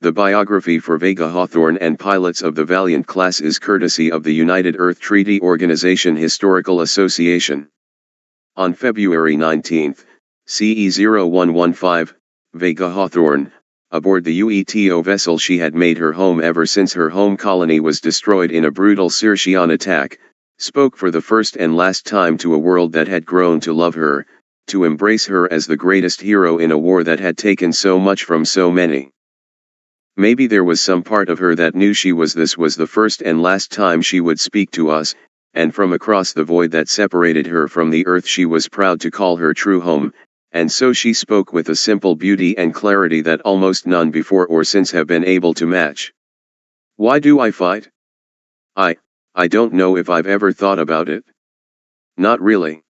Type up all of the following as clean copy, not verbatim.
The biography for Vega Hawthorne and pilots of the Valiant class is courtesy of the United Earth Treaty Organization Historical Association. On February 19, CE0115, Vega Hawthorne, aboard the UETO vessel she had made her home ever since her home colony was destroyed in a brutal Circean attack, spoke for the first and last time to a world that had grown to love her, to embrace her as the greatest hero in a war that had taken so much from so many. Maybe there was some part of her that knew this was the first and last time she would speak to us, and from across the void that separated her from the earth she was proud to call her true home, and so she spoke with a simple beauty and clarity that almost none before or since have been able to match. Why do I fight? I don't know if I've ever thought about it. Not really.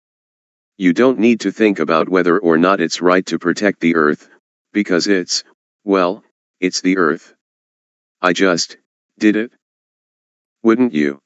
You don't need to think about whether or not it's right to protect the earth, because it's the earth. I just did it. Wouldn't you?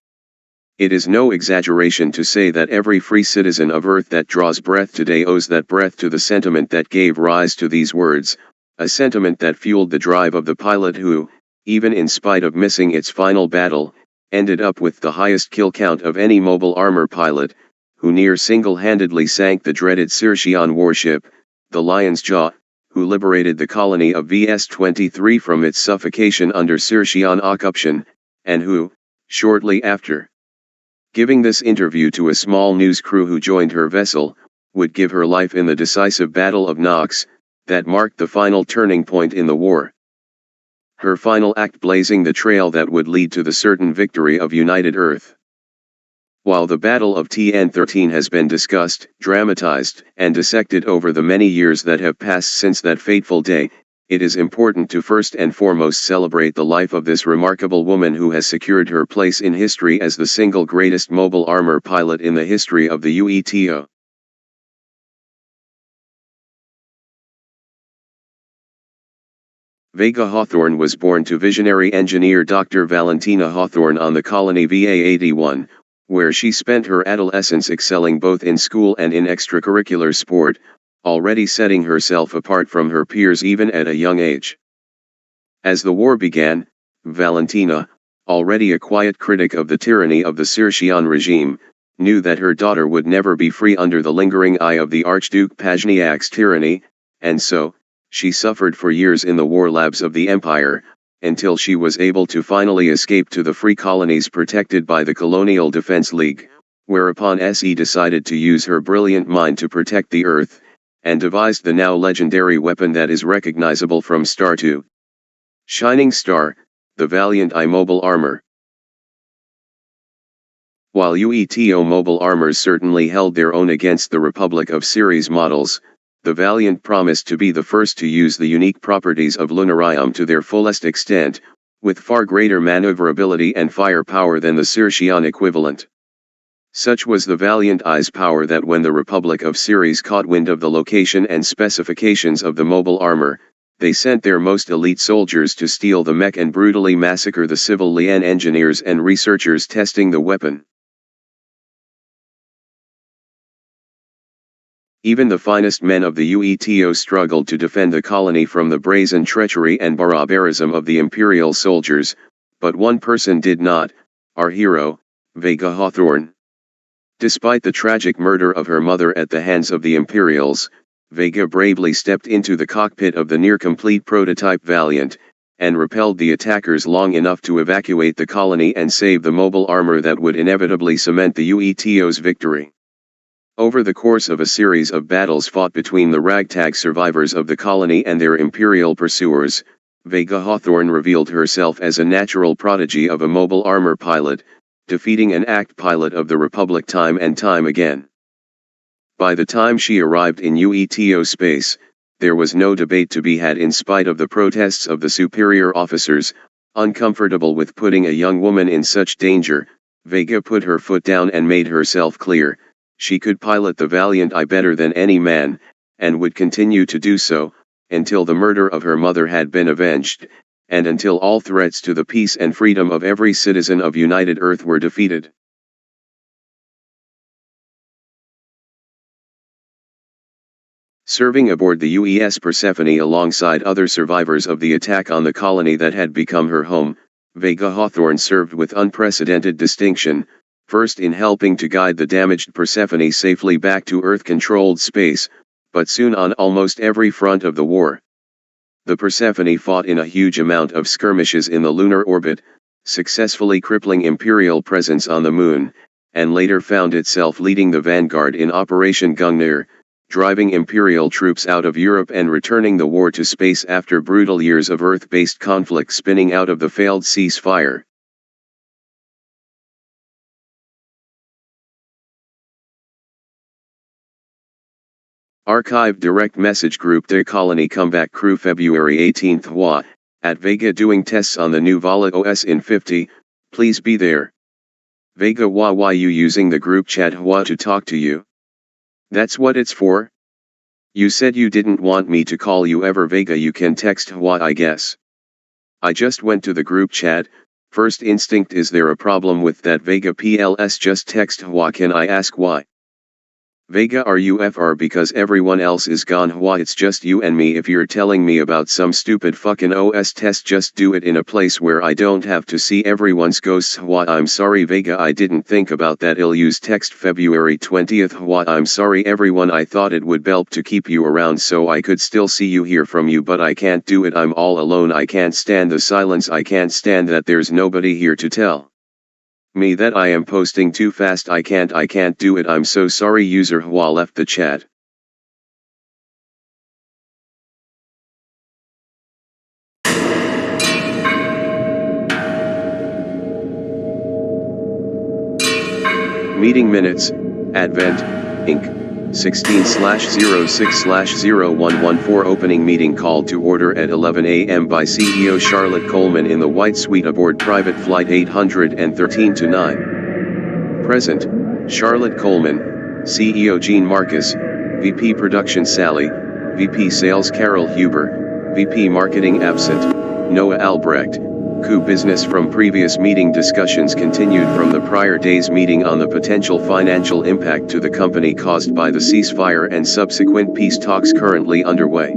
It is no exaggeration to say that every free citizen of Earth that draws breath today owes that breath to the sentiment that gave rise to these words, a sentiment that fueled the drive of the pilot who, even in spite of missing its final battle, ended up with the highest kill count of any mobile armor pilot, who near single-handedly sank the dreaded Circean warship, the Lion's Jaw, who liberated the colony of VS-23 from its suffocation under Circean occupation, and who, shortly after, giving this interview to a small news crew who joined her vessel, would give her life in the decisive Battle of Nox, that marked the final turning point in the war. Her final act blazing the trail that would lead to the certain victory of United Earth. While the Battle of TN-13 has been discussed, dramatized, and dissected over the many years that have passed since that fateful day, it is important to first and foremost celebrate the life of this remarkable woman who has secured her place in history as the single greatest mobile armor pilot in the history of the UETO. Vega Hawthorne was born to visionary engineer Dr. Valentina Hawthorne on the colony VA-81, where she spent her adolescence excelling both in school and in extracurricular sport, already setting herself apart from her peers even at a young age. As the war began, Valentina, already a quiet critic of the tyranny of the Circean regime, knew that her daughter would never be free under the lingering eye of the Archduke Pajniak's tyranny, and so, she suffered for years in the war labs of the empire, until she was able to finally escape to the free colonies protected by the Colonial Defense League, whereupon SE decided to use her brilliant mind to protect the Earth, and devised the now legendary weapon that is recognizable from Star 2. Shining Star, the Valiant I mobile armor. While UETO mobile armors certainly held their own against the Republic of series models, the Valiant promised to be the first to use the unique properties of lunarium to their fullest extent, with far greater maneuverability and firepower than the Circean equivalent. Such was the Valiant I's power that when the Republic of Ceres caught wind of the location and specifications of the mobile armor, they sent their most elite soldiers to steal the mech and brutally massacre the civil Lien engineers and researchers testing the weapon. Even the finest men of the UETO struggled to defend the colony from the brazen treachery and barbarism of the imperial soldiers, but one person did not, our hero, Vega Hawthorne. Despite the tragic murder of her mother at the hands of the Imperials, Vega bravely stepped into the cockpit of the near-complete prototype Valiant, and repelled the attackers long enough to evacuate the colony and save the mobile armor that would inevitably cement the UETO's victory. Over the course of a series of battles fought between the ragtag survivors of the colony and their imperial pursuers, Vega Hawthorne revealed herself as a natural prodigy of a mobile armor pilot, defeating an ACT pilot of the Republic time and time again. By the time she arrived in UETO space, there was no debate to be had in spite of the protests of the superior officers, uncomfortable with putting a young woman in such danger. Vega put her foot down and made herself clear. She could pilot the Valiant I better than any man, and would continue to do so, until the murder of her mother had been avenged, and until all threats to the peace and freedom of every citizen of United Earth were defeated. Serving aboard the UES Persephone alongside other survivors of the attack on the colony that had become her home, Vega Hawthorne served with unprecedented distinction, first in helping to guide the damaged Persephone safely back to Earth-controlled space, but soon on almost every front of the war. The Persephone fought in a huge amount of skirmishes in the lunar orbit, successfully crippling Imperial presence on the Moon, and later found itself leading the vanguard in Operation Gungnir, driving Imperial troops out of Europe and returning the war to space after brutal years of Earth-based conflict spinning out of the failed ceasefire. Archive Direct Message Group The Colony Comeback Crew February 18 Hua, at Vega doing tests on the new Vala OS in 50, please be there. Vega why you using the group chat Hua to talk to you? That's what it's for? You said you didn't want me to call you ever Vega, you can text Hua I guess. I just went to the group chat, first instinct is there a problem with that Vega PLS just text Hua can I ask why? Vega are you FR because everyone else is gone Hua it's just you and me if you're telling me about some stupid fucking OS test just do it in a place where I don't have to see everyone's ghosts Hua I'm sorry Vega I didn't think about that I'll use text February 20th Hua I'm sorry everyone I thought it would help to keep you around so I could still see you hear from you but I can't do it I'm all alone I can't stand the silence I can't stand that there's nobody here to tell me that I am posting too fast I can't do it I'm so sorry user Hua left the chat. Meeting minutes, Advent, Inc. 16/06/0114 opening meeting called to order at 11 a.m. by CEO Charlotte Coleman in the White Suite aboard private flight 813-9. Present, Charlotte Coleman, CEO Gene Marcus, VP Production Sally, VP Sales Carol Huber, VP Marketing absent, Noah Albrecht. Coup business from previous meeting discussions continued from the prior day's meeting on the potential financial impact to the company caused by the ceasefire and subsequent peace talks currently underway.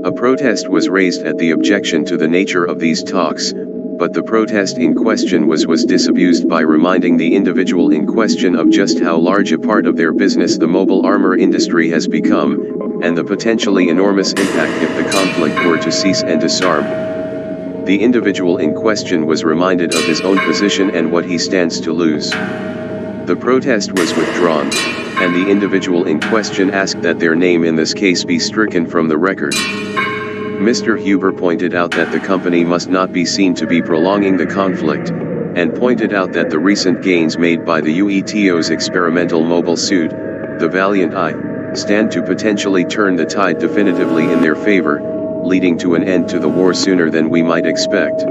A protest was raised at the objection to the nature of these talks, but the protest in question was disabused by reminding the individual in question of just how large a part of their business the mobile armor industry has become, and the potentially enormous impact if the conflict were to cease and disarm. The individual in question was reminded of his own position and what he stands to lose. The protest was withdrawn, and the individual in question asked that their name in this case be stricken from the record. Mr. Huber pointed out that the company must not be seen to be prolonging the conflict, and pointed out that the recent gains made by the UETO's experimental mobile suit, the Valiant I, stand to potentially turn the tide definitively in their favor, leading to an end to the war sooner than we might expect.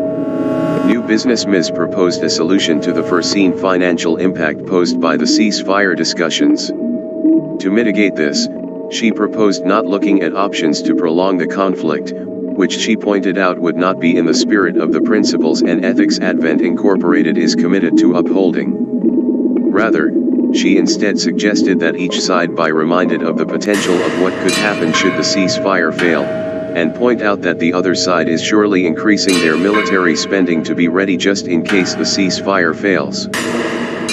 New Business Ms. proposed a solution to the foreseen financial impact posed by the ceasefire discussions. To mitigate this, she proposed not looking at options to prolong the conflict, which she pointed out would not be in the spirit of the principles and ethics Advent Incorporated is committed to upholding. Rather, she instead suggested that each side be reminded of the potential of what could happen should the ceasefire fail, and point out that the other side is surely increasing their military spending to be ready just in case the ceasefire fails.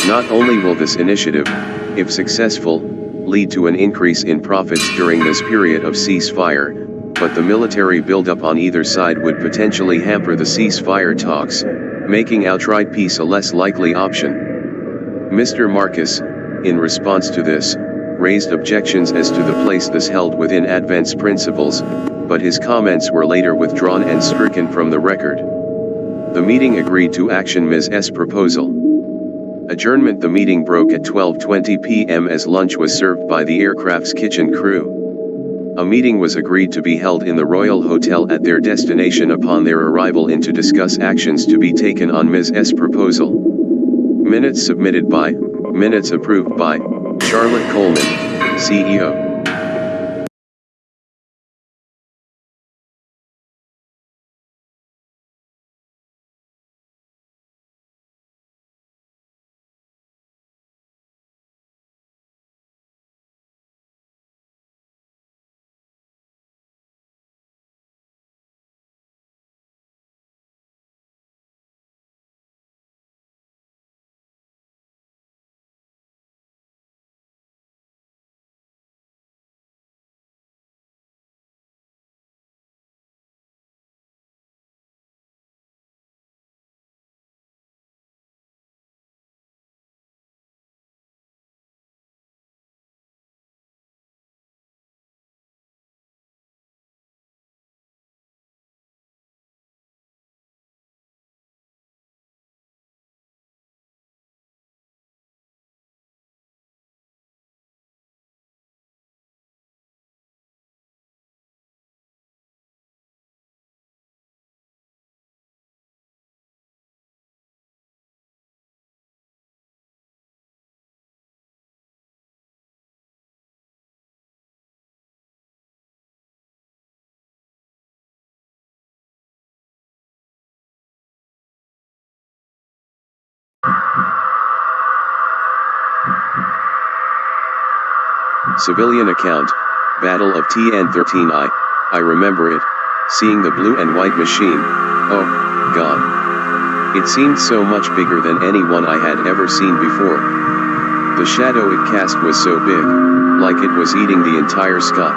Not only will this initiative, if successful, lead to an increase in profits during this period of ceasefire, but the military buildup on either side would potentially hamper the ceasefire talks, making outright peace a less likely option. Mr. Marcus, in response to this, raised objections as to the place this held within Advent's principles, but his comments were later withdrawn and stricken from the record. The meeting agreed to action Ms. S. proposal. Adjournment. The meeting broke at 12:20 p.m. as lunch was served by the aircraft's kitchen crew. A meeting was agreed to be held in the Royal Hotel at their destination upon their arrival in to discuss actions to be taken on Ms. S. proposal. Minutes submitted by, minutes approved by, Charlotte Coleman, CEO. Civilian account, Battle of TN13. I remember it, seeing the blue and white machine. Oh, God. It seemed so much bigger than any one I had ever seen before. The shadow it cast was so big, like it was eating the entire sky.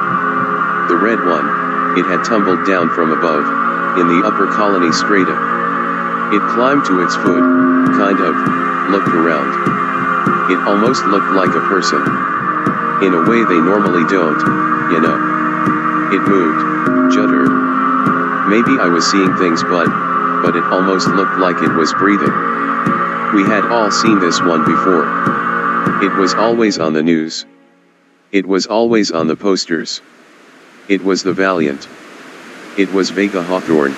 The red one, it had tumbled down from above, in the upper colony strata. It climbed to its foot, kind of, looked around. It almost looked like a person. In a way they normally don't, you know. It moved, juddered. Maybe I was seeing things but it almost looked like it was breathing. We had all seen this one before. It was always on the news. It was always on the posters. It was the Valiant. It was Vega Hawthorne.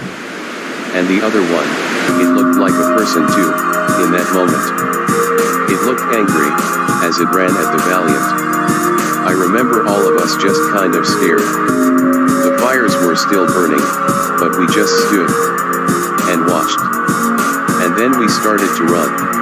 And the other one, it looked like a person too, in that moment. It looked angry, as it ran at the Valiant. I remember all of us just kind of scared. The fires were still burning, but we just stood and watched. And then we started to run.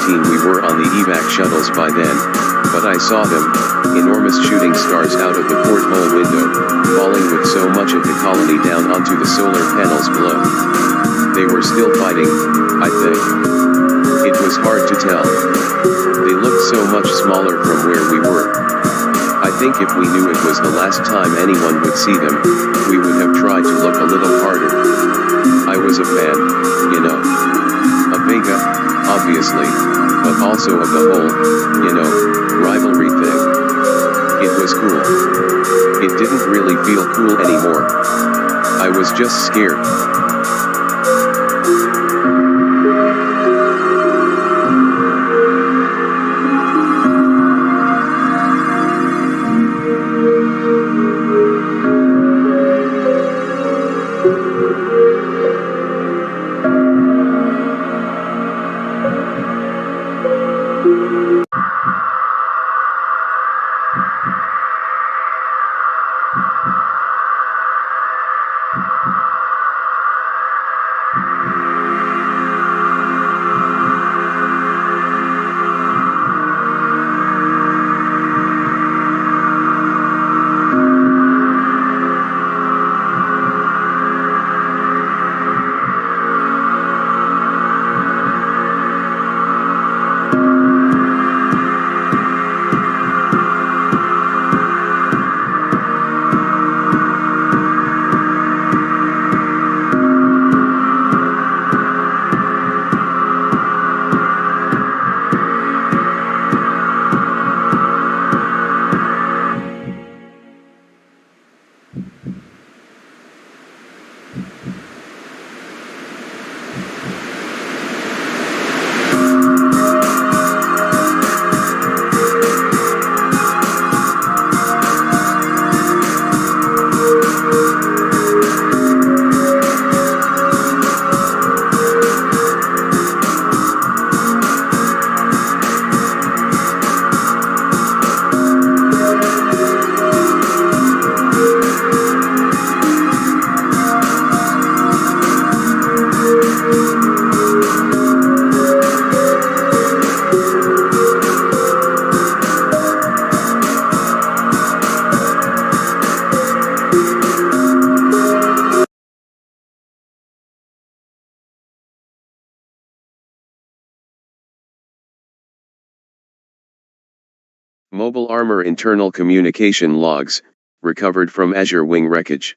We were on the evac shuttles by then, but I saw them, enormous shooting stars out of the porthole window, falling with so much of the colony down onto the solar panels below. They were still fighting, I think. It was hard to tell. They looked so much smaller from where we were. I think if we knew it was the last time anyone would see them, we would have tried to look a little harder. I was a fan, you know. Of Vega, obviously, but also of the whole, you know, rivalry thing. It was cool. It didn't really feel cool anymore. I was just scared. Mobile armor internal communication logs, recovered from Azure Wing wreckage.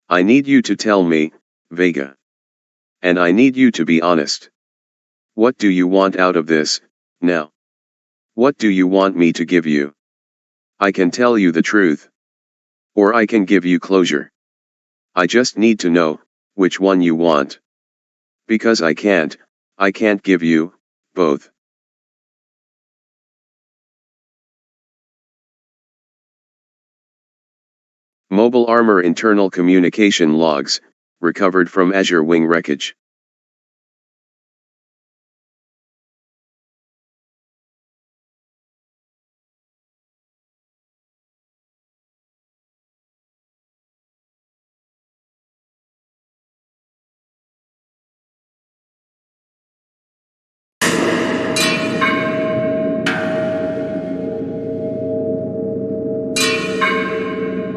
I need you to tell me, Vega. And I need you to be honest. What do you want out of this, now? What do you want me to give you? I can tell you the truth. Or I can give you closure. I just need to know, which one you want. Because I can't give you, both. Mobile armor internal communication logs, recovered from Azure Wing wreckage.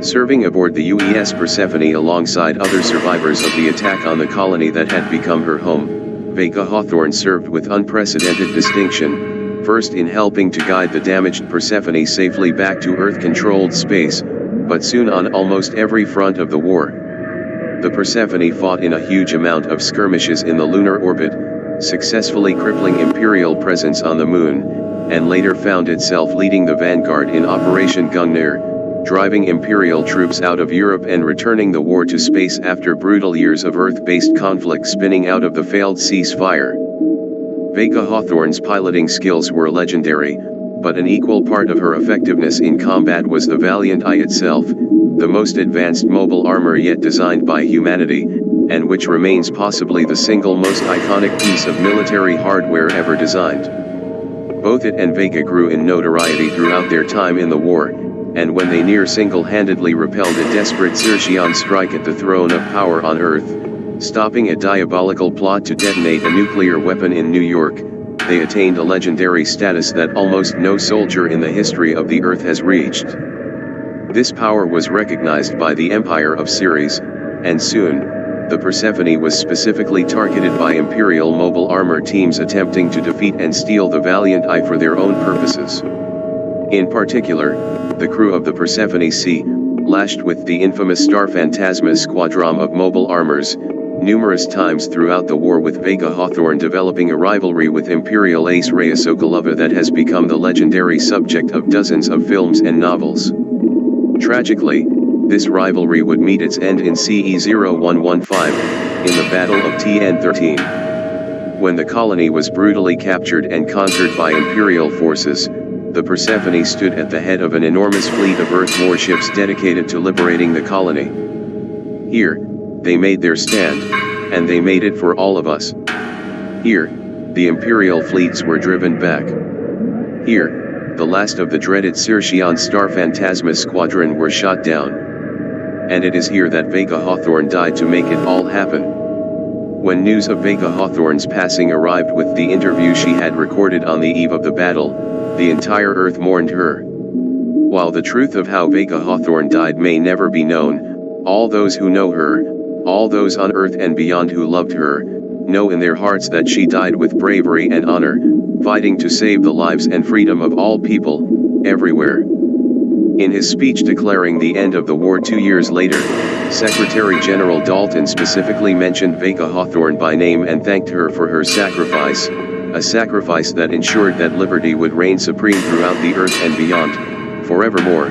Serving aboard the UES Persephone alongside other survivors of the attack on the colony that had become her home, Vega Hawthorne served with unprecedented distinction, first in helping to guide the damaged Persephone safely back to Earth-controlled space, but soon on almost every front of the war. The Persephone fought in a huge amount of skirmishes in the lunar orbit, successfully crippling Imperial presence on the moon, and later found itself leading the vanguard in Operation Gungnir, driving Imperial troops out of Europe and returning the war to space after brutal years of Earth-based conflict spinning out of the failed ceasefire. Vega Hawthorne's piloting skills were legendary, but an equal part of her effectiveness in combat was the Valiant Eye itself, the most advanced mobile armor yet designed by humanity, and which remains possibly the single most iconic piece of military hardware ever designed. Both it and Vega grew in notoriety throughout their time in the war, and when they near single-handedly repelled a desperate Circean strike at the throne of power on Earth, stopping a diabolical plot to detonate a nuclear weapon in New York, they attained a legendary status that almost no soldier in the history of the Earth has reached. This power was recognized by the Empire of Ceres, and soon, the Persephone was specifically targeted by Imperial mobile armor teams attempting to defeat and steal the Valiant Eye for their own purposes. In particular, the crew of the Persephone C, lashed with the infamous Star Phantasma squadron of mobile armors, numerous times throughout the war, with Vega Hawthorne developing a rivalry with Imperial ace Rhea Sokolova that has become the legendary subject of dozens of films and novels. Tragically, this rivalry would meet its end in CE 0115, in the Battle of TN-13. When the colony was brutally captured and conquered by Imperial forces, the Persephone stood at the head of an enormous fleet of Earth warships dedicated to liberating the colony. Here, they made their stand, and they made it for all of us. Here, the Imperial fleets were driven back. Here, the last of the dreaded Circean Star Phantasma squadron were shot down. And it is here that Vega Hawthorne died to make it all happen. When news of Vega Hawthorne's passing arrived with the interview she had recorded on the eve of the battle, the entire Earth mourned her. While the truth of how Vega Hawthorne died may never be known, all those who know her, all those on Earth and beyond who loved her, know in their hearts that she died with bravery and honor, fighting to save the lives and freedom of all people, everywhere. In his speech declaring the end of the war 2 years later, Secretary General Dalton specifically mentioned Vega Hawthorne by name and thanked her for her sacrifice, a sacrifice that ensured that liberty would reign supreme throughout the Earth and beyond, forevermore.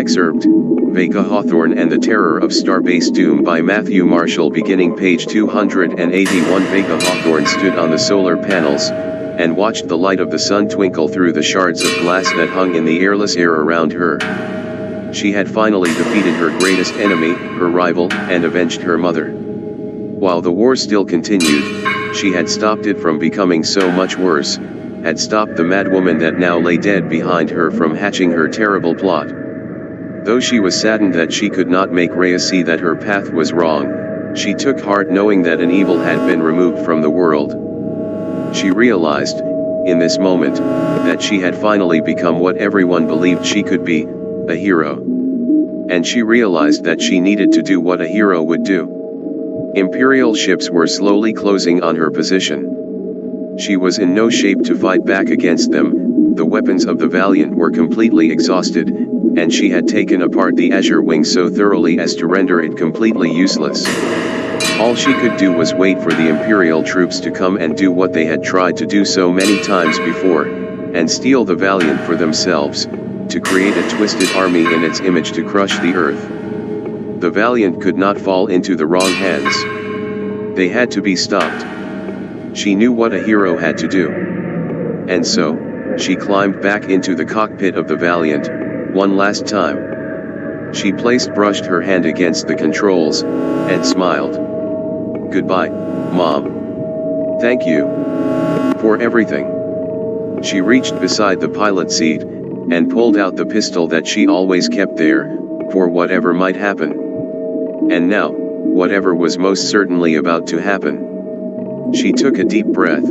Excerpt, Vega Hawthorne and the Terror of Starbase Doom by Matthew Marshall. Beginning page 281. Vega Hawthorne stood on the solar panels, and watched the light of the sun twinkle through the shards of glass that hung in the airless air around her. She had finally defeated her greatest enemy, her rival, and avenged her mother. While the war still continued, she had stopped it from becoming so much worse, had stopped the madwoman that now lay dead behind her from hatching her terrible plot. Though she was saddened that she could not make Rhea see that her path was wrong, she took heart knowing that an evil had been removed from the world. She realized, in this moment, that she had finally become what everyone believed she could be, a hero. And she realized that she needed to do what a hero would do. Imperial ships were slowly closing on her position. She was in no shape to fight back against them, the weapons of the Valiant were completely exhausted, and she had taken apart the Azure Wing so thoroughly as to render it completely useless. All she could do was wait for the Imperial troops to come and do what they had tried to do so many times before, and steal the Valiant for themselves, to create a twisted army in its image to crush the Earth. The Valiant could not fall into the wrong hands. They had to be stopped. She knew what a hero had to do. And so, she climbed back into the cockpit of the Valiant, one last time. She brushed her hand against the controls, and smiled. "Goodbye, Mom. Thank you for everything." She reached beside the pilot seat, and pulled out the pistol that she always kept there, for whatever might happen. And now, whatever was most certainly about to happen. She took a deep breath,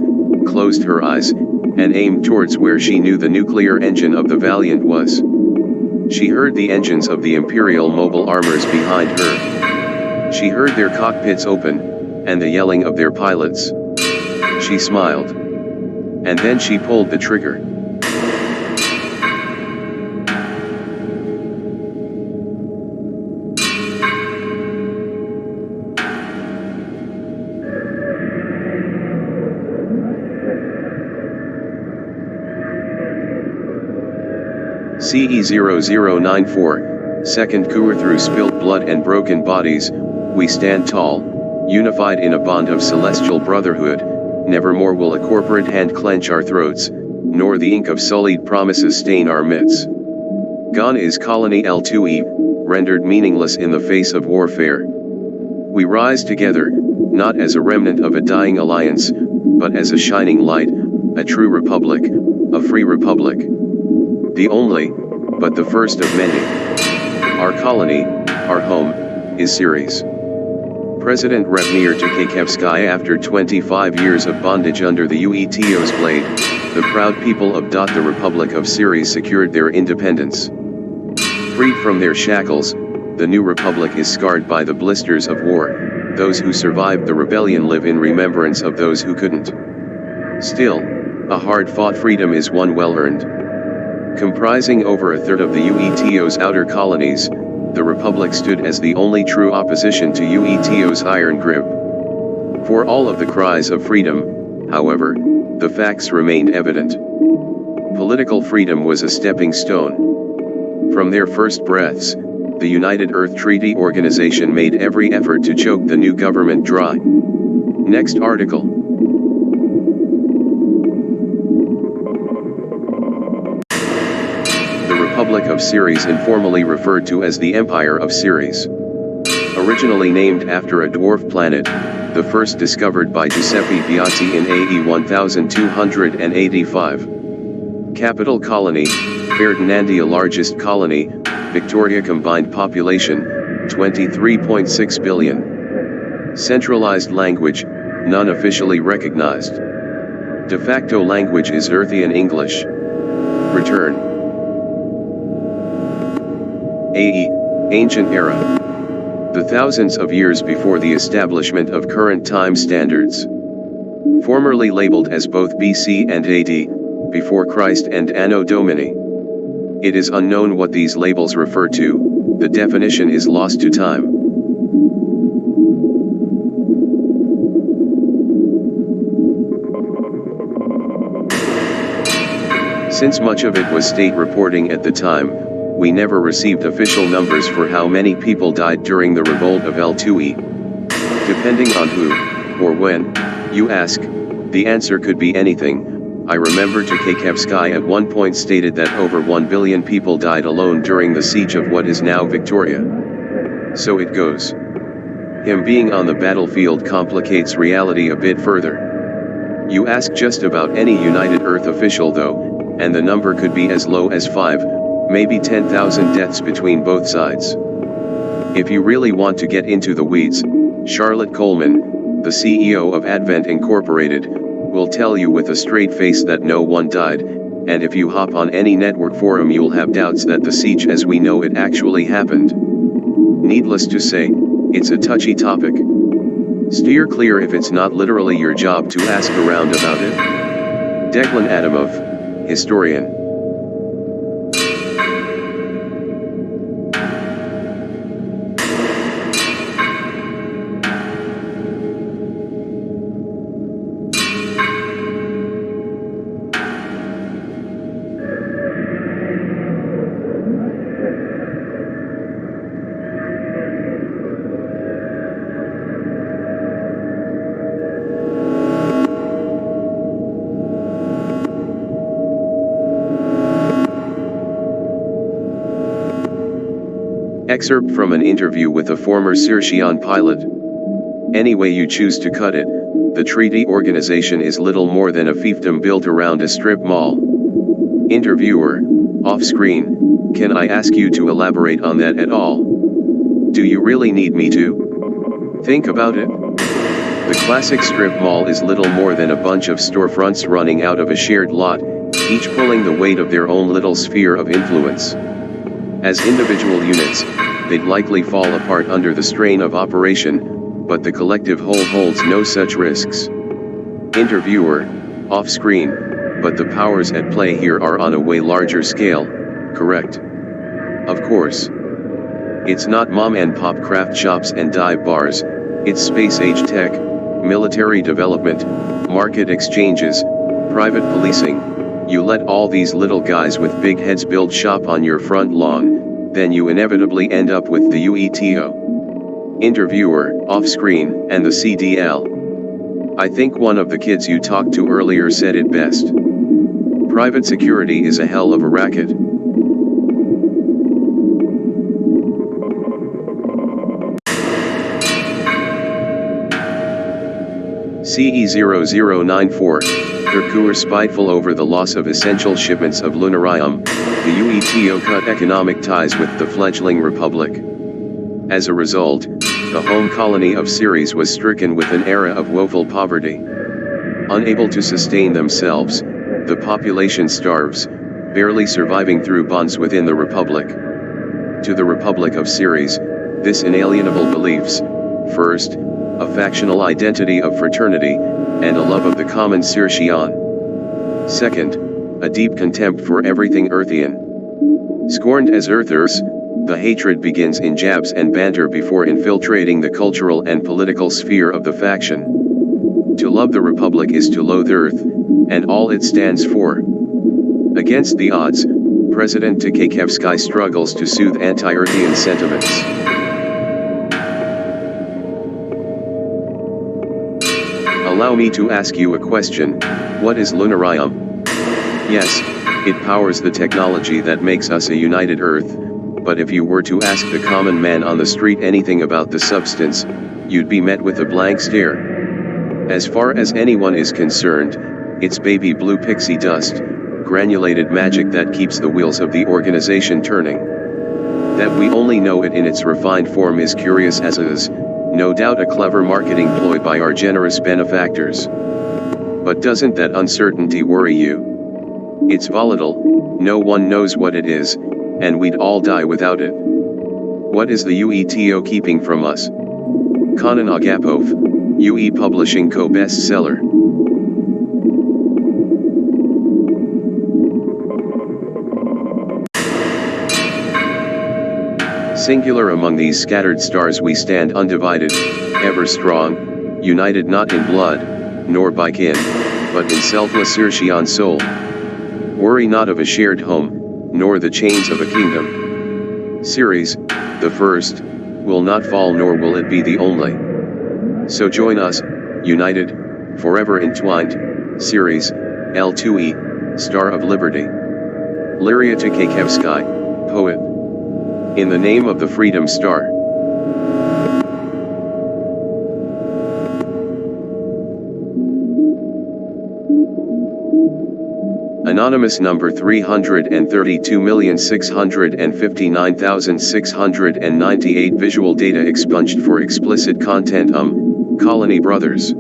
closed her eyes, and aimed towards where she knew the nuclear engine of the Valiant was. She heard the engines of the Imperial mobile armors behind her. She heard their cockpits open, and the yelling of their pilots. She smiled. And then she pulled the trigger. CE0094, second coup through spilt blood and broken bodies, we stand tall, unified in a bond of celestial brotherhood, nevermore will a corporate hand clench our throats, nor the ink of sullied promises stain our midst. Gone is Colony L2E, rendered meaningless in the face of warfare. We rise together, not as a remnant of a dying alliance, but as a shining light, a true republic, a free republic. The only, but the first of many. Our colony, our home, is Ceres. President Revnir Tukhaevskaya. After 25 years of bondage under the UETO's blade, the proud people of the Republic of Ceres secured their independence. Freed from their shackles, the new republic is scarred by the blisters of war. Those who survived the rebellion live in remembrance of those who couldn't. Still, a hard-fought freedom is one well-earned. Comprising over a third of the UETO's outer colonies, the Republic stood as the only true opposition to UETO's iron grip. For all of the cries of freedom, however, the facts remained evident. Political freedom was a stepping stone. From their first breaths, the United Earth Treaty Organization made every effort to choke the new government dry. Next article. The Republic of Ceres, informally referred to as the Empire of Ceres. Originally named after a dwarf planet, the first discovered by Giuseppe Piazzi in AE 1285. Capital colony, Ferdinandia. Largest colony, Victoria. Combined population, 23.6 billion. Centralized language, none officially recognized. De facto language is Earthian English. Return. AE, Ancient Era. The thousands of years before the establishment of current time standards. Formerly labeled as both BC and AD, before Christ and Anno Domini. It is unknown what these labels refer to, the definition is lost to time. Since much of it was state reporting at the time, we never received official numbers for how many people died during the revolt of L2E. Depending on who, or when, you ask, the answer could be anything. I remember CGT at one point stated that over 1 billion people died alone during the siege of what is now Victoria. So it goes. Him being on the battlefield complicates reality a bit further. You ask just about any United Earth official though, and the number could be as low as 5, maybe 10,000 deaths between both sides. If you really want to get into the weeds, Charlotte Coleman, the CEO of Advent Incorporated, will tell you with a straight face that no one died, and if you hop on any network forum you'll have doubts that the siege as we know it actually happened. Needless to say, it's a touchy topic. Steer clear if it's not literally your job to ask around about it. Declan Adamov, historian. Excerpt from an interview with a former Circean pilot. Any way you choose to cut it, the treaty organization is little more than a fiefdom built around a strip mall. Interviewer, off-screen, can I ask you to elaborate on that at all? Do you really need me to? Think about it. The classic strip mall is little more than a bunch of storefronts running out of a shared lot, each pulling the weight of their own little sphere of influence. As individual units, they'd likely fall apart under the strain of operation, but the collective whole holds no such risks. Interviewer, off-screen, but the powers at play here are on a way larger scale, correct? Of course. It's not mom-and-pop craft shops and dive bars, it's space-age tech, military development, market exchanges, private policing. You let all these little guys with big heads build shop on your front lawn, then you inevitably end up with the UETO. Interviewer, off-screen, and the CDL. I think one of the kids you talked to earlier said it best. Private security is a hell of a racket. CE0094, Turku are spiteful over the loss of essential shipments of lunarium, the UETO cut economic ties with the fledgling republic. As a result, the home colony of Ceres was stricken with an era of woeful poverty. Unable to sustain themselves, the population starves, barely surviving through bonds within the republic. To the Republic of Ceres, this inalienable beliefs, first, a factional identity of fraternity, and a love of the common Circean. Second, a deep contempt for everything Earthian. Scorned as Earthers, the hatred begins in jabs and banter before infiltrating the cultural and political sphere of the faction. To love the Republic is to loathe Earth, and all it stands for. Against the odds, President CGT struggles to soothe anti-Earthian sentiments. Allow me to ask you a question, what is lunarium? Yes, it powers the technology that makes us a united Earth, but if you were to ask the common man on the street anything about the substance, you'd be met with a blank stare. As far as anyone is concerned, it's baby blue pixie dust, granulated magic that keeps the wheels of the organization turning. That we only know it in its refined form is curious as is, no doubt a clever marketing ploy by our generous benefactors. But doesn't that uncertainty worry you? It's volatile, no one knows what it is, and we'd all die without it. What is the UETO keeping from us? Conan Agapov, UE Publishing Co-bestseller. Singular among these scattered stars we stand undivided, ever strong, united not in blood, nor by kin, but in selfless Circean soul. Worry not of a shared home, nor the chains of a kingdom. series, the first, will not fall nor will it be the only. So join us, united, forever entwined, series, L2E, Star of Liberty. Lyria Tkachevsky, poet. In the name of the Freedom Star. Anonymous number 332,659,698 visual data expunged for explicit content. Colony Brothers.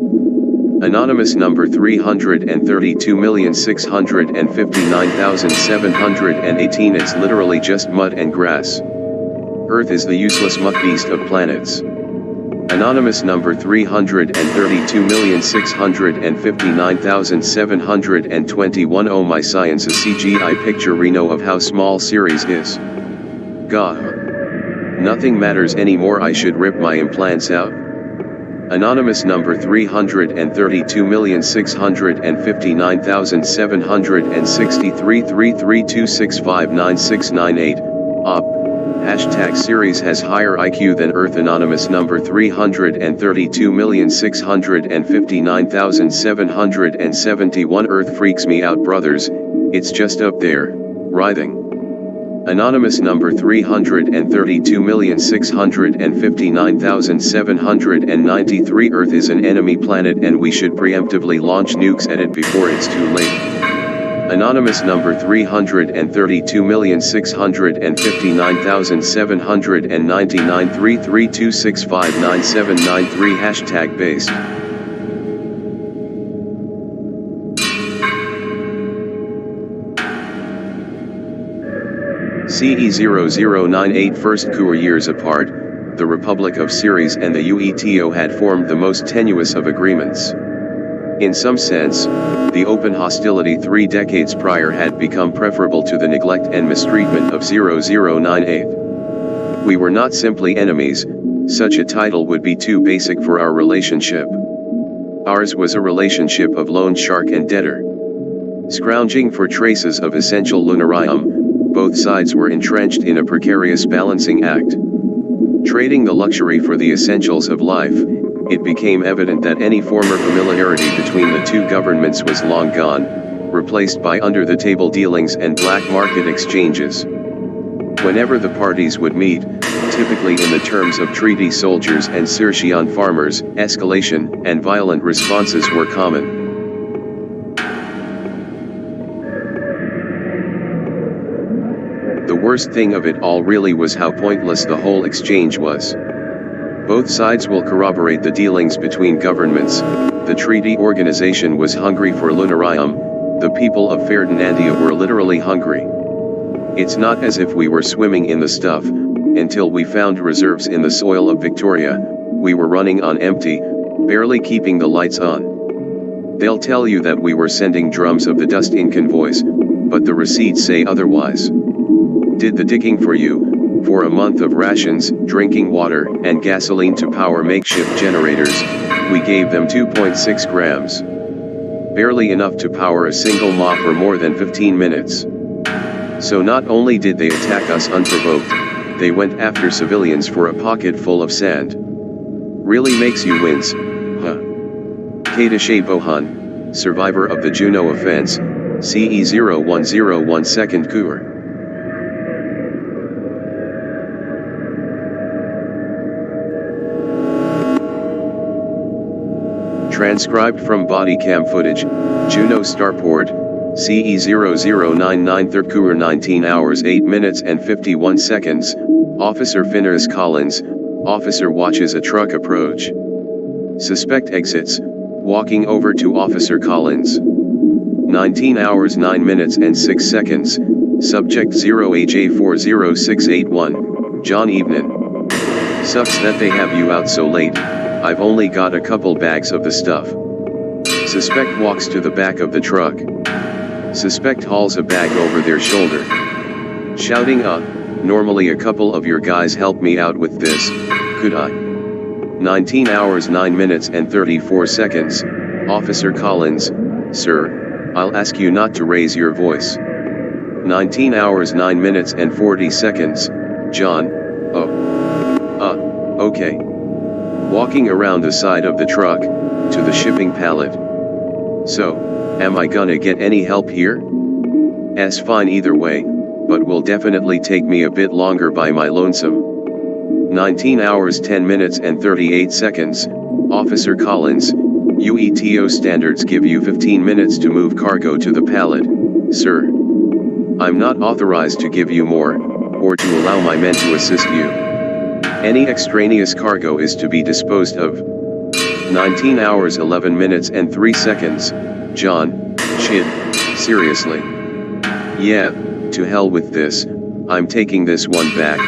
Anonymous number 332,659,718. It's literally just mud and grass. Earth is the useless muck beast of planets. Anonymous number 332,659,721. Oh my science, a CGI picture Reno of how small series is. Gah. Nothing matters anymore, I should rip my implants out. Anonymous number 332,659,763 332659698, op. Hashtag series has higher IQ than Earth. Anonymous number 332,659,771. Earth freaks me out, brothers, it's just up there, writhing. Anonymous number 332,659,793. Earth is an enemy planet and we should preemptively launch nukes at it before it's too late. Anonymous number 332,659,799. 332659793. Hashtag based. CE0098. First coup years apart, the Republic of Ceres and the UETO had formed the most tenuous of agreements. In some sense, the open hostility 3 decades prior had become preferable to the neglect and mistreatment of 0098. We were not simply enemies, such a title would be too basic for our relationship. Ours was a relationship of loan shark and debtor. Scrounging for traces of essential lunarium, both sides were entrenched in a precarious balancing act. Trading the luxury for the essentials of life, it became evident that any former familiarity between the two governments was long gone, replaced by under-the-table dealings and black market exchanges. Whenever the parties would meet, typically in the terms of treaty, soldiers and Circean farmers, escalation and violent responses were common. The worst thing of it all really was how pointless the whole exchange was. Both sides will corroborate the dealings between governments. The treaty organization was hungry for lunarium, the people of Ferdinandia were literally hungry. It's not as if we were swimming in the stuff, until we found reserves in the soil of Victoria, we were running on empty, barely keeping the lights on. They'll tell you that we were sending drums of the dust in convoys, but the receipts say otherwise. Did the digging for you. For a month of rations, drinking water, and gasoline to power makeshift generators, we gave them 2.6 grams. Barely enough to power a single mop for more than 15 minutes. So not only did they attack us unprovoked, they went after civilians for a pocket full of sand. Really makes you wince, huh? Kadeshe Bohan, survivor of the Juno offense, CE0101 second coup. Transcribed from body cam footage, Juno Starport, CE0099 third coup 19 hours 8 minutes and 51 seconds, Officer Phineas Collins, officer watches a truck approach. Suspect exits, walking over to Officer Collins. 19 hours 9 minutes and 6 seconds, subject 0AJ40681, John Evening. Sucks that they have you out so late. I've only got a couple bags of the stuff. Suspect walks to the back of the truck. Suspect hauls a bag over their shoulder. Shouting normally a couple of your guys help me out with this, could I? 19 hours 9 minutes and 34 seconds, Officer Collins, sir, I'll ask you not to raise your voice. 19 hours 9 minutes and 40 seconds, John, oh. Okay. Walking around the side of the truck, to the shipping pallet. So, am I gonna get any help here? S fine either way, but will definitely take me a bit longer by my lonesome. 19 hours 10 minutes and 38 seconds, Officer Collins, UETO standards give you 15 minutes to move cargo to the pallet, sir. I'm not authorized to give you more, or to allow my men to assist you. Any extraneous cargo is to be disposed of. 19 hours 11 minutes and 3 seconds, John, shit, seriously. Yeah, to hell with this, I'm taking this one back,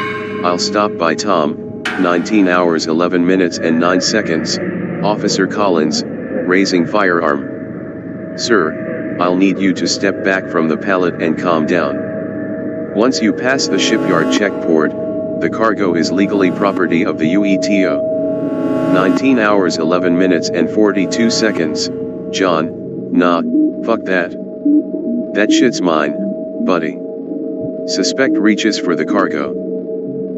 I'll stop by Tom, 19 hours 11 minutes and 9 seconds, Officer Collins, raising firearm. Sir, I'll need you to step back from the pallet and calm down. Once you pass the shipyard checkpoint, the cargo is legally property of the UETO. 19 hours 11 minutes and 42 seconds, John, nah, fuck that. That shit's mine, buddy. Suspect reaches for the cargo.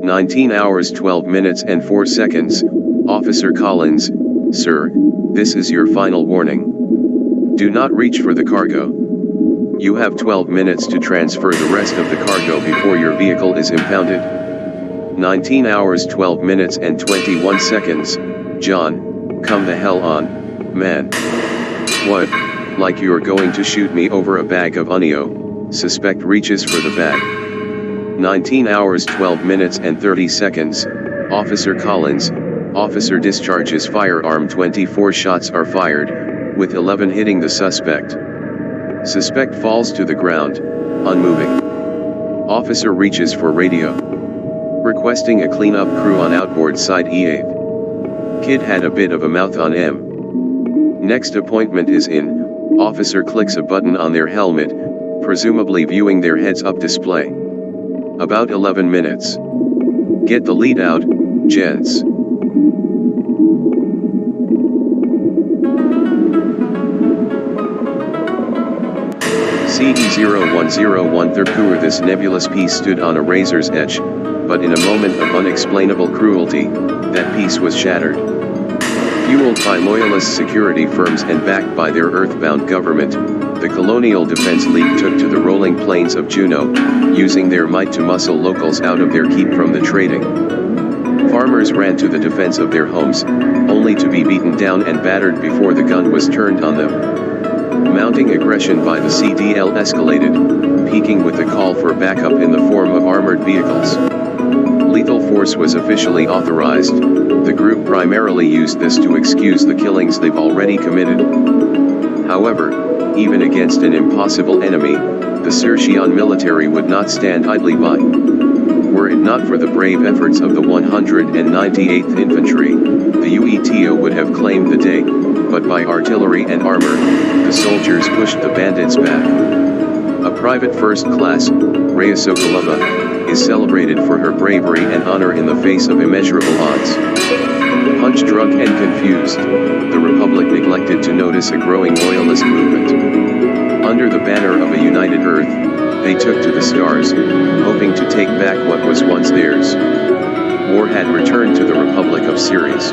19 hours 12 minutes and 4 seconds, Officer Collins, sir, this is your final warning. Do not reach for the cargo. You have 12 minutes to transfer the rest of the cargo before your vehicle is impounded. 19 hours 12 minutes and 21 seconds, John, come the hell on, man. What, like you're going to shoot me over a bag of Unio? Suspect reaches for the bag. 19 hours 12 minutes and 30 seconds, Officer Collins, officer discharges firearm. 24 shots are fired, with 11 hitting the suspect. Suspect falls to the ground, unmoving. Officer reaches for radio, requesting a cleanup crew on outboard side E8. Kid had a bit of a mouth on M. Next appointment is in, officer clicks a button on their helmet, presumably viewing their heads-up display. About 11 minutes. Get the lead out, gents. CE0101 Third. This nebulous piece stood on a razor's edge, but in a moment of unexplainable cruelty, that piece was shattered. Fueled by loyalist security firms and backed by their earthbound government, the Colonial Defense League took to the rolling plains of Juneau, using their might to muscle locals out of their keep from the trading. Farmers ran to the defense of their homes, only to be beaten down and battered before the gun was turned on them. Mounting aggression by the CDL escalated, peaking with a call for backup in the form of armored vehicles. Lethal force was officially authorized. The group primarily used this to excuse the killings they've already committed. However, even against an impossible enemy, the Circean military would not stand idly by. Were it not for the brave efforts of the 198th Infantry, the UETO would have claimed the day, but by artillery and armor, the soldiers pushed the bandits back. A private first class, Rhea Sokolova, is celebrated for her bravery and honor in the face of immeasurable odds. Punch drunk and confused, the Republic neglected to notice a growing loyalist movement. Under the banner of a united Earth, they took to the stars, hoping to take back what was once theirs. War had returned to the Republic of Ceres.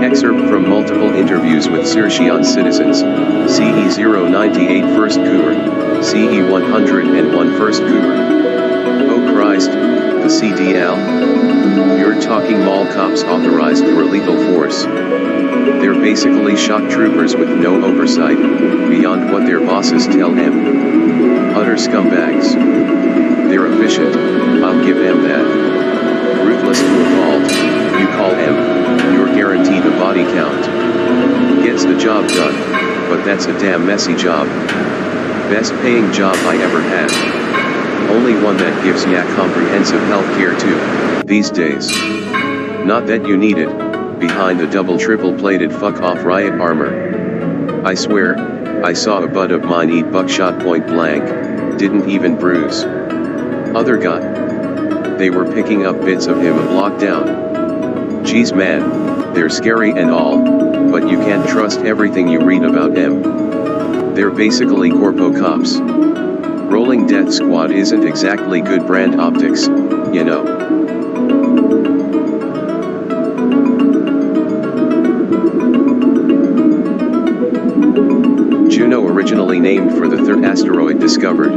Excerpt from multiple interviews with Circean citizens, CE098 First Cougar, CE101 First Cougar. Oh Christ, the CDL? You're talking mall cops authorized for lethal force. They're basically shock troopers with no oversight, beyond what their bosses tell them. Utter scumbags. They're efficient, I'll give them that. Ruthless to a fault, you call them, you're guaranteed a body count. Gets the job done, but that's a damn messy job. Best paying job I ever had. Only one that gives ya comprehensive health care too, these days. Not that you need it, behind the double triple plated fuck off riot armor. I swear, I saw a bud of mine eat buckshot point blank, didn't even bruise. Other guy. They were picking up bits of him a block down. Geez man, they're scary and all, but you can't trust everything you read about them. They're basically corpo cops. Rolling Death Squad isn't exactly good brand optics, you know. Juno originally named for the third asteroid discovered.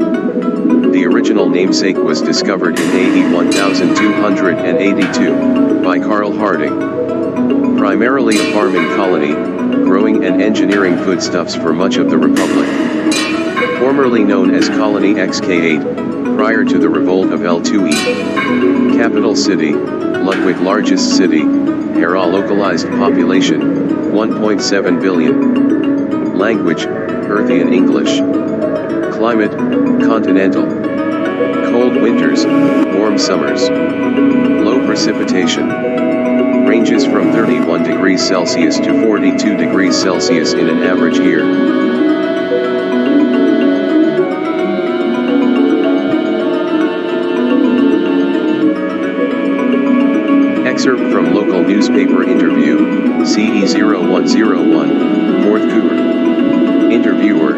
The original namesake was discovered in AD 1282, by Carl Harding. Primarily a farming colony, growing and engineering foodstuffs for much of the Republic. Formerly known as Colony XK8, prior to the revolt of L2E. Capital city, Ludwig. Largest city, Hera. Localized population, 1.7 billion. Language, Earthian English. Climate, continental. Cold winters, warm summers. Low precipitation. Ranges from 31 degrees Celsius to 42 degrees Celsius in an average year. Excerpt from local newspaper interview, CE0101, 4th Cougar. Interviewer,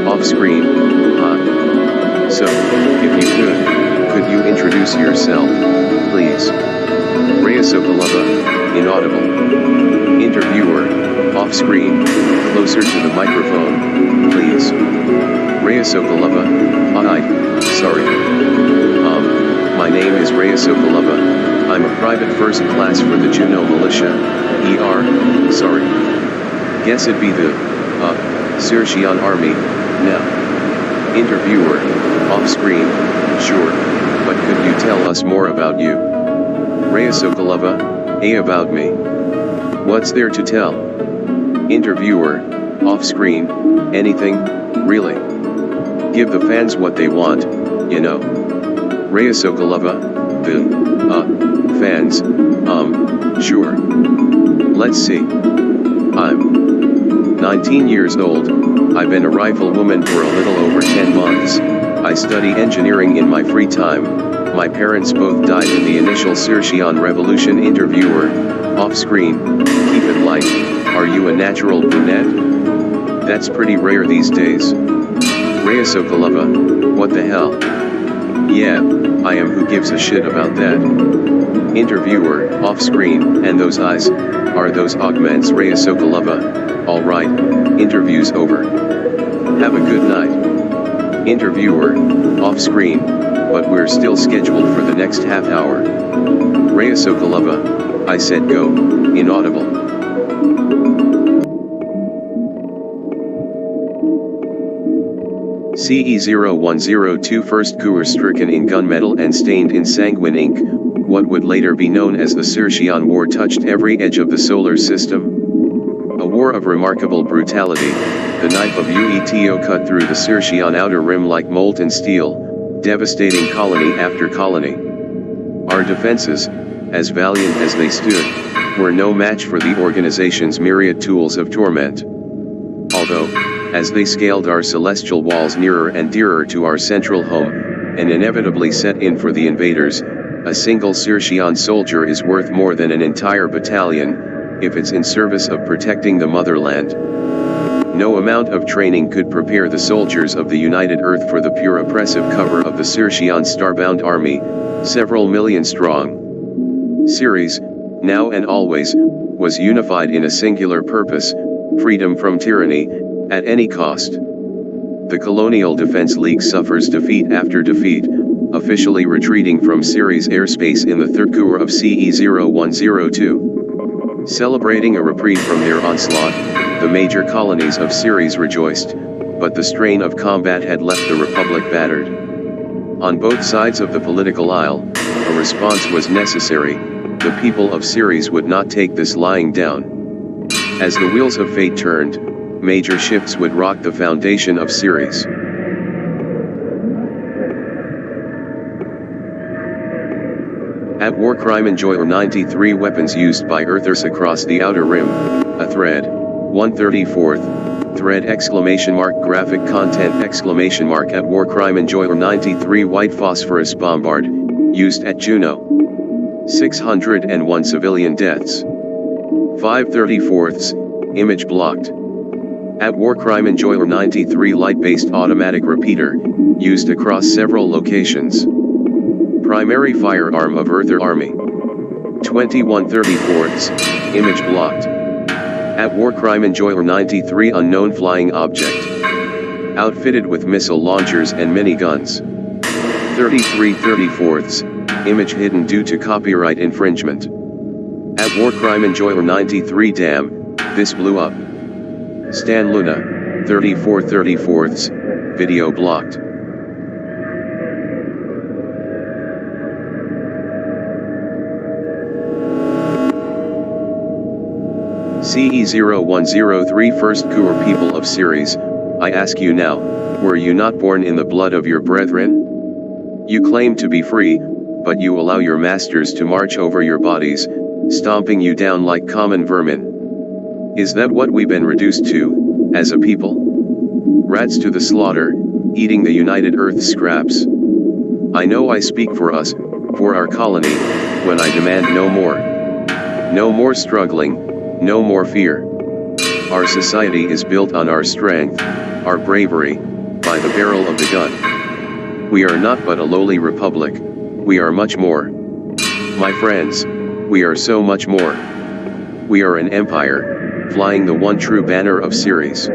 off-screen, hi. So, if you could you introduce yourself, please? Rhea Sokolova, inaudible. Interviewer, off-screen, closer to the microphone, please. Rhea Sokolova, hi, sorry. My name is Rhea Sokolova, I'm a private first class for the Juno militia, sorry. Guess it'd be the, Sirtian army, now. Interviewer, off-screen, sure, but could you tell us more about you? Rhea Sokolova, about me. What's there to tell? Interviewer, off-screen, anything, really. Give the fans what they want, you know. Rhea Sokolova, the, fans, sure. Let's see. I'm 19 years old, I've been a riflewoman for a little over 10 months, I study engineering in my free time, my parents both died in the initial Sirtian revolution. Interviewer, off-screen, keep it light, are you a natural brunette? That's pretty rare these days. Rhea Sokolova, what the hell? Yeah, I am. Who gives a shit about that? Interviewer, off-screen, and those eyes, are those augments? Rhea Sokolova, alright, interview's over. Have a good night. Interviewer, off-screen, but we're still scheduled for the next half hour. Rhea Sokolova, I said go, inaudible. CE0102 First Cougar stricken in gunmetal and stained in sanguine ink, what would later be known as the Sirtian War touched every edge of the solar system. A war of remarkable brutality, the knife of Ueto cut through the Sirtian outer rim like molten steel, devastating colony after colony. Our defenses, as valiant as they stood, were no match for the organization's myriad tools of torment. Although, as they scaled our celestial walls nearer and dearer to our central home, and inevitably set in for the invaders, a single Sirtian soldier is worth more than an entire battalion, if it's in service of protecting the motherland. No amount of training could prepare the soldiers of the United Earth for the pure oppressive cover of the Sirtian starbound army, several million strong. Ceres, now and always, was unified in a singular purpose, freedom from tyranny, at any cost. The Colonial Defense League suffers defeat after defeat, officially retreating from Ceres airspace in the third Cougar of CE0102. Celebrating a reprieve from their onslaught, the major colonies of Ceres rejoiced, but the strain of combat had left the Republic battered. On both sides of the political aisle, a response was necessary, the people of Ceres would not take this lying down. As the wheels of fate turned, major shifts would rock the foundation of Ceres. At war crime enjoyer 93 weapons used by Earthers across the outer rim, a thread, 134th, thread ! Graphic content ! At war crime enjoyer 93 white phosphorus bombard, used at Juno. 601 civilian deaths. 5/34ths, image blocked. At war crime enjoyer 93 light-based automatic repeater, used across several locations. Primary firearm of Earther Army. 2134ths, image blocked. At war crime enjoyer 93 unknown flying object. Outfitted with missile launchers and miniguns. 3334ths, image hidden due to copyright infringement. At war crime enjoyer 93 damn, this blew up. Stan Luna, 3434ths, video blocked. CE0103 First Cour people of Ceres, I ask you now, were you not born in the blood of your brethren? You claim to be free, but you allow your masters to march over your bodies, stomping you down like common vermin. Is that what we've been reduced to, as a people? Rats to the slaughter, eating the United Earth scraps. I know I speak for us, for our colony, when I demand no more. No more struggling, no more fear. Our society is built on our strength, our bravery, by the barrel of the gun. We are not but a lowly republic, we are much more. My friends, we are so much more. We are an empire, flying the one true banner of Ceres.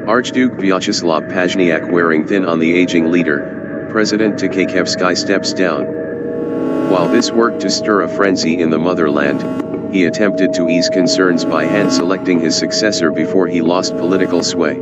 Archduke Vyacheslav Pazhniak wearing thin on the aging leader, President ConeCvltist steps down. While this worked to stir a frenzy in the motherland, he attempted to ease concerns by hand-selecting his successor before he lost political sway.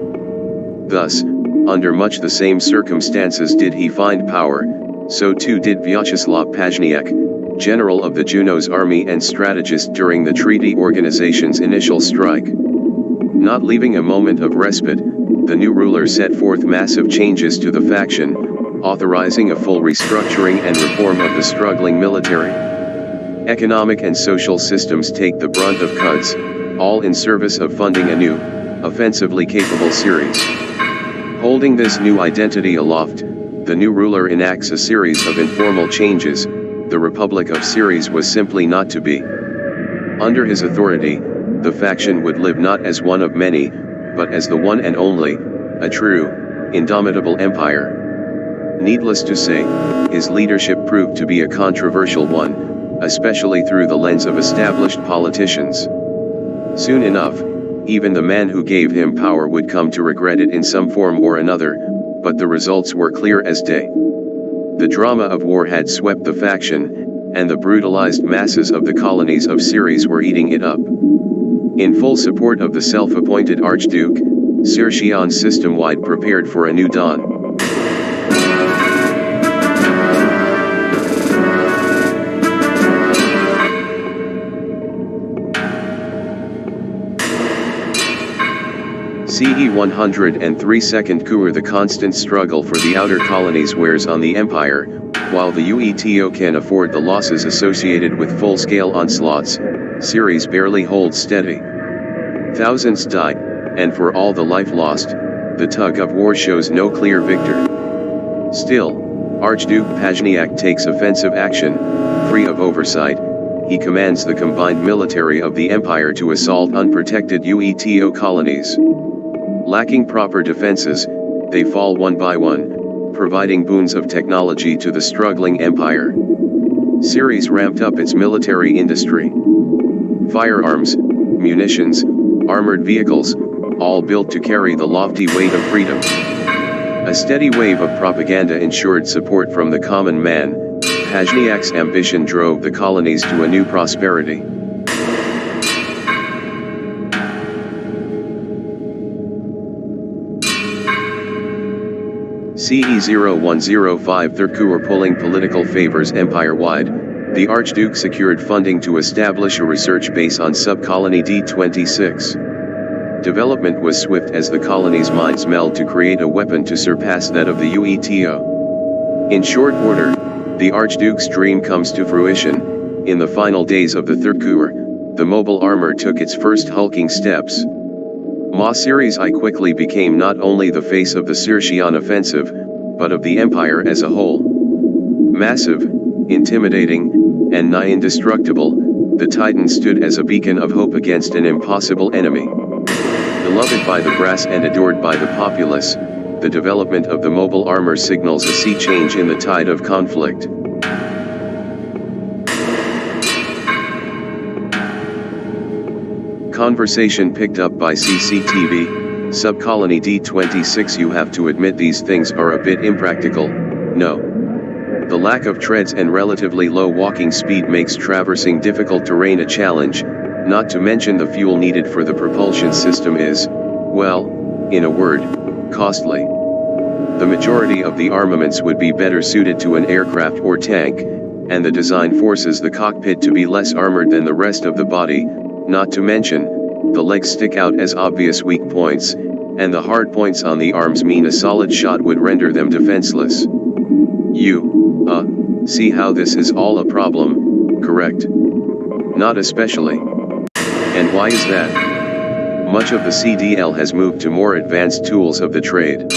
Thus, under much the same circumstances did he find power, so too did Vyacheslav Pazhniak, general of the Juno's army and strategist during the treaty organization's initial strike. Not leaving a moment of respite, the new ruler set forth massive changes to the faction, authorizing a full restructuring and reform of the struggling military. Economic and social systems take the brunt of cuts, all in service of funding a new, offensively capable Ceres. Holding this new identity aloft, the new ruler enacts a series of informal changes. The Republic of Ceres was simply not to be. Under his authority, the faction would live not as one of many, but as the one and only, a true, indomitable empire. Needless to say, his leadership proved to be a controversial one, especially through the lens of established politicians. Soon enough, even the man who gave him power would come to regret it in some form or another, but the results were clear as day. The drama of war had swept the faction, and the brutalized masses of the colonies of Ceres were eating it up. In full support of the self-appointed Archduke, Circean system-wide prepared for a new dawn. CE 103 Second Cour The constant struggle for the outer colonies wears on the empire, while the UETO can afford the losses associated with full-scale onslaughts, Ceres barely holds steady. Thousands died, and for all the life lost, the tug of war shows no clear victor. Still, Archduke Pazhniak takes offensive action, free of oversight. He commands the combined military of the empire to assault unprotected UETO colonies. Lacking proper defenses, they fall one by one, providing boons of technology to the struggling empire. Ceres ramped up its military industry. Firearms, munitions, armored vehicles, all built to carry the lofty weight of freedom. A steady wave of propaganda ensured support from the common man. Pazhniak's ambition drove the colonies to a new prosperity. CE 0105 Third Cour pulling political favors empire-wide, the Archduke secured funding to establish a research base on sub-colony D26. Development was swift as the colony's minds meld to create a weapon to surpass that of the UETO. In short order, the Archduke's dream comes to fruition. In the final days of the Third Cour, the mobile armor took its first hulking steps. Ma Ceres I quickly became not only the face of the Circean offensive, but of the empire as a whole. Massive, intimidating, and nigh indestructible, the Titan stood as a beacon of hope against an impossible enemy. Beloved by the brass and adored by the populace, the development of the mobile armor signals a sea change in the tide of conflict. Conversation picked up by CCTV, Subcolony D26. You have to admit these things are a bit impractical, no. The lack of treads and relatively low walking speed makes traversing difficult terrain a challenge, not to mention the fuel needed for the propulsion system is, well, in a word, costly. The majority of the armaments would be better suited to an aircraft or tank, and the design forces the cockpit to be less armored than the rest of the body, not to mention, the legs stick out as obvious weak points, and the hard points on the arms mean a solid shot would render them defenseless. See how this is all a problem, correct? Not especially. And why is that? Much of the CDL has moved to more advanced tools of the trade.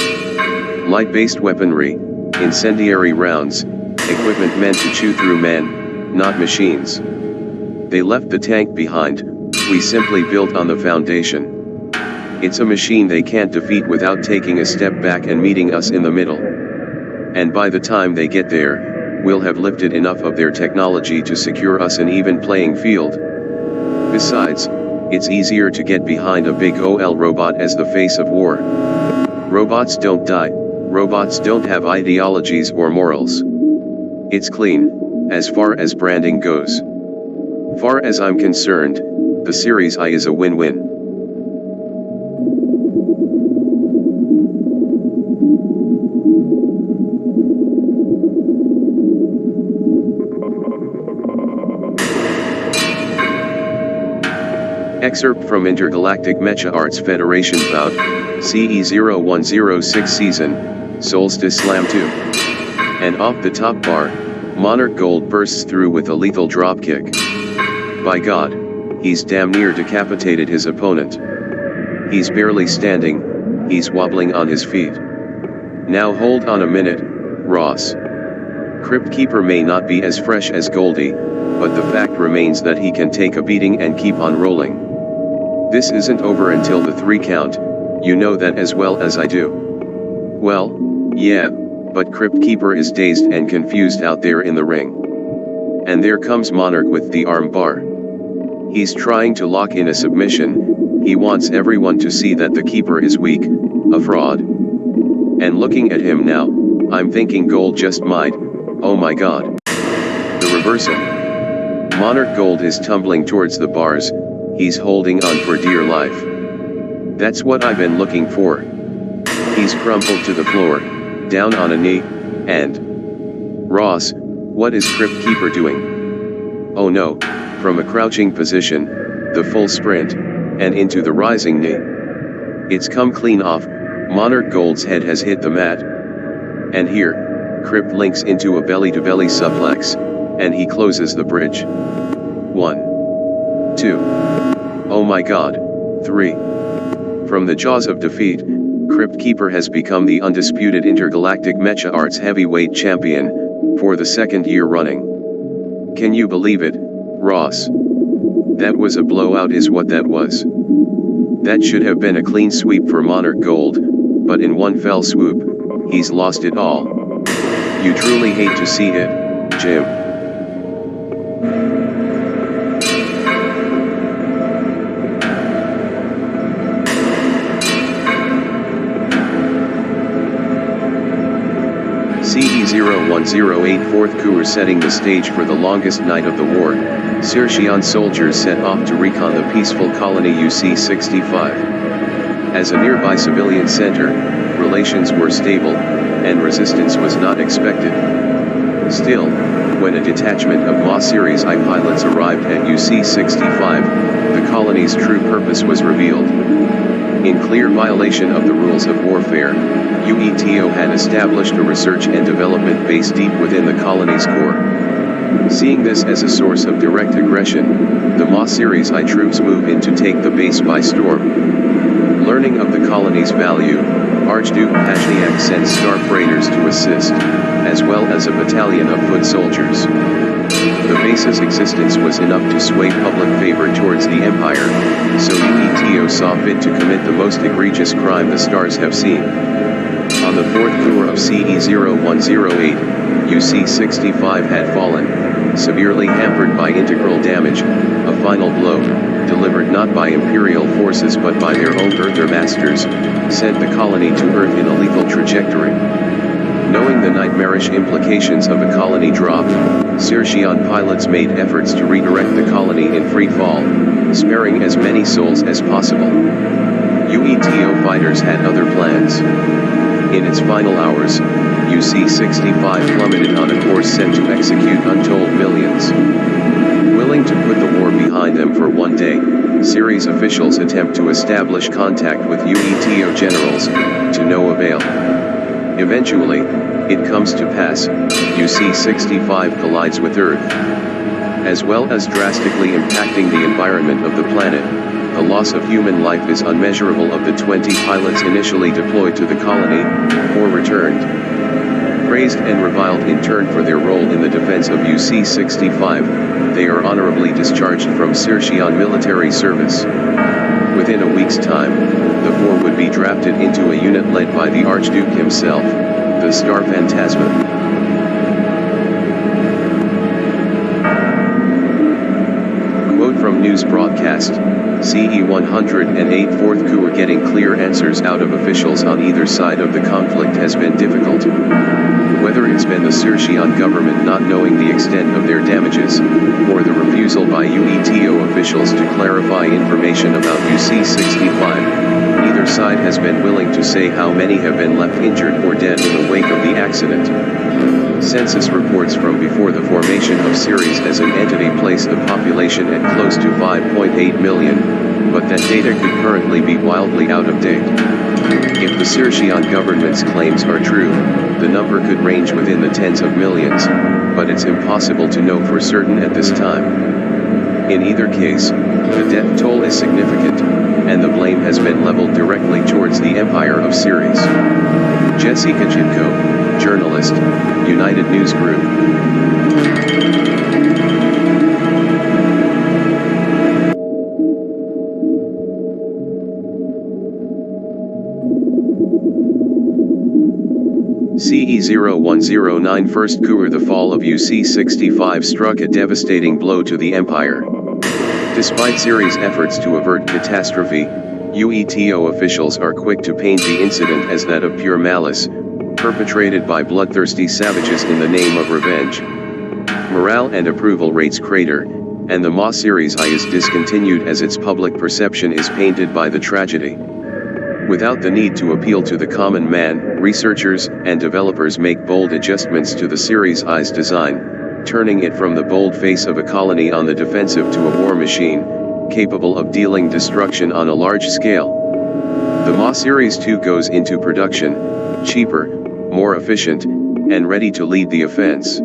Light-based weaponry, incendiary rounds, equipment meant to chew through men, not machines. They left the tank behind, we simply built on the foundation. It's a machine they can't defeat without taking a step back and meeting us in the middle. And by the time they get there, we'll have lifted enough of their technology to secure us an even playing field. Besides, it's easier to get behind a big OL robot as the face of war. Robots don't die, robots don't have ideologies or morals. It's clean, as far as branding goes. Far as I'm concerned, the Series I is a win-win. Excerpt from Intergalactic Mecha Arts Federation bout, CE0106 Season, Solstice Slam 2. And off the top bar, Monarch Gold bursts through with a lethal dropkick. By God, he's damn near decapitated his opponent. He's barely standing, he's wobbling on his feet. Now hold on a minute, Ross. Crypt Keeper may not be as fresh as Goldie, but the fact remains that he can take a beating and keep on rolling. This isn't over until the 3 count, you know that as well as I do. Well, yeah, but Crypt Keeper is dazed and confused out there in the ring. And there comes Monarch with the arm bar. He's trying to lock in a submission, he wants everyone to see that the Keeper is weak, a fraud. And looking at him now, I'm thinking Gold just might, oh my god. The reversal. Monarch Gold is tumbling towards the bars, he's holding on for dear life. That's what I've been looking for. He's crumpled to the floor, down on a knee, and... Ross, what is Crypt Keeper doing? Oh no, from a crouching position, the full sprint, and into the rising knee. It's come clean off, Monarch Gold's head has hit the mat. And here, Crypt links into a belly-to-belly suplex, and he closes the bridge. 1, 2. Oh my god, 3. From the jaws of defeat, Crypt Keeper has become the undisputed Intergalactic Mecha Arts Heavyweight Champion, for the 2nd year running. Can you believe it, Ross? That was a blowout is what that was. That should have been a clean sweep for Monarch Gold, but in one fell swoop, he's lost it all. You truly hate to see it, Jim. CE0108 4th Cour setting the stage for the longest night of the war, Saoirsean soldiers set off to recon the peaceful colony UC-65. As a nearby civilian center, relations were stable, and resistance was not expected. Still, when a detachment of MA Series I pilots arrived at UC-65, the colony's true purpose was revealed. In clear violation of the rules of warfare, UETO had established a research and development base deep within the colony's core. Seeing this as a source of direct aggression, the MA Series I troops move in to take the base by storm. Learning of the colony's value, Archduke Pachniak sends star freighters to assist, as well as a battalion of foot soldiers. The base's existence was enough to sway public favor towards the Empire, so UETO saw fit to commit the most egregious crime the stars have seen. On the fourth tour of CE0108, UC-65 had fallen, severely hampered by integral damage, a final blow, delivered not by Imperial forces but by their own Earther masters, sent the colony to Earth in a lethal trajectory. Knowing the nightmarish implications of a colony drop, Circean pilots made efforts to redirect the colony in free fall, sparing as many souls as possible. UETO fighters had other plans. In its final hours, UC-65 plummeted on a course set to execute untold millions. Willing to put the war behind them for one day, Ceres officials attempt to establish contact with UETO generals, to no avail. Eventually, it comes to pass, UC-65 collides with Earth. As well as drastically impacting the environment of the planet, the loss of human life is unmeasurable. Of the 20 pilots initially deployed to the colony, 4 returned. Praised and reviled in turn for their role in the defense of UC-65, they are honorably discharged from Circean military service. Within a week's time, the 4 would be drafted into a unit led by the Archduke himself, the Star Phantasma. Quote from news broadcast, CE-108 fourth coup. Getting clear answers out of officials on either side of the conflict has been difficult. Whether it's been the Circean government not knowing the extent of their damages, or the refusal by UETO officials to clarify information about UC-65, neither side has been willing to say how many have been left injured or dead in the wake of the accident. Census reports from before the formation of Ceres as an entity place the population at close to 5.8 million, but that data could currently be wildly out of date. If the Circean government's claims are true, the number could range within the tens of millions, but it's impossible to know for certain at this time. In either case, the death toll is significant, and the blame has been leveled directly towards the Empire of Ceres. Jessica Jitko, journalist, United News Group. CE0109 first coup. The fall of UC-65 struck a devastating blow to the Empire. Despite Ceres' efforts to avert catastrophe, UETO officials are quick to paint the incident as that of pure malice, perpetrated by bloodthirsty savages in the name of revenge. Morale and approval rates crater, and the Ma Ceres I is discontinued as its public perception is painted by the tragedy. Without the need to appeal to the common man, researchers and developers make bold adjustments to the Ceres I's design, turning it from the bold face of a colony on the defensive to a war machine, capable of dealing destruction on a large scale. The Ma Ceres 2 goes into production, cheaper, more efficient, and ready to lead the offense.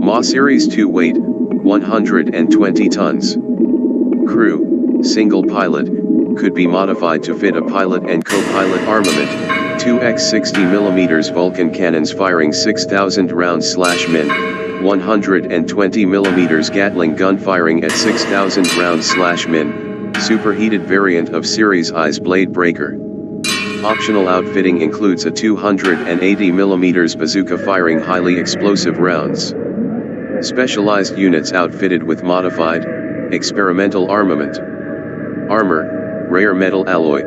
Ma Ceres 2 weight, 120 tons. Crew, single pilot, could be modified to fit a pilot and co-pilot armament, 2x60mm Vulcan cannons firing 6,000 rounds/min, 120mm Gatling gun firing at 6,000 rounds/min, superheated variant of Ceres I's blade breaker. Optional outfitting includes a 280mm bazooka firing highly explosive rounds. Specialized units outfitted with modified, experimental armament. Armor, rare metal alloy.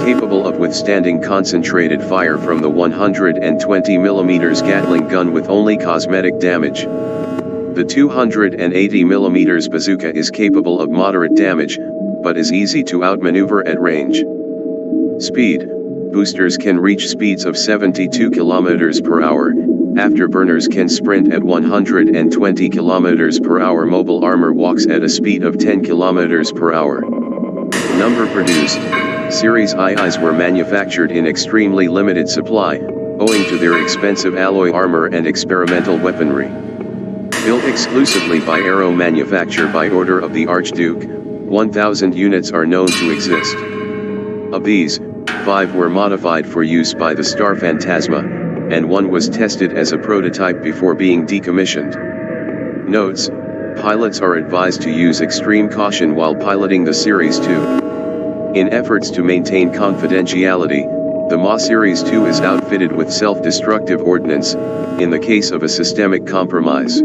Capable of withstanding concentrated fire from the 120mm Gatling gun with only cosmetic damage. The 280mm bazooka is capable of moderate damage, but is easy to outmaneuver at range. Speed. Boosters can reach speeds of 72 km per hour, afterburners can sprint at 120 km per hour. Mobile armor walks at a speed of 10 km per hour. Number produced. Ceres IIs were manufactured in extremely limited supply, owing to their expensive alloy armor and experimental weaponry. Built exclusively by Aero Manufacture by order of the Archduke, 1,000 units are known to exist. Of these, 5 were modified for use by the Star Phantasma, and 1 was tested as a prototype before being decommissioned. Notes: pilots are advised to use extreme caution while piloting the Series 2. In efforts to maintain confidentiality, the MA Series 2 is outfitted with self-destructive ordnance, in the case of a systemic compromise.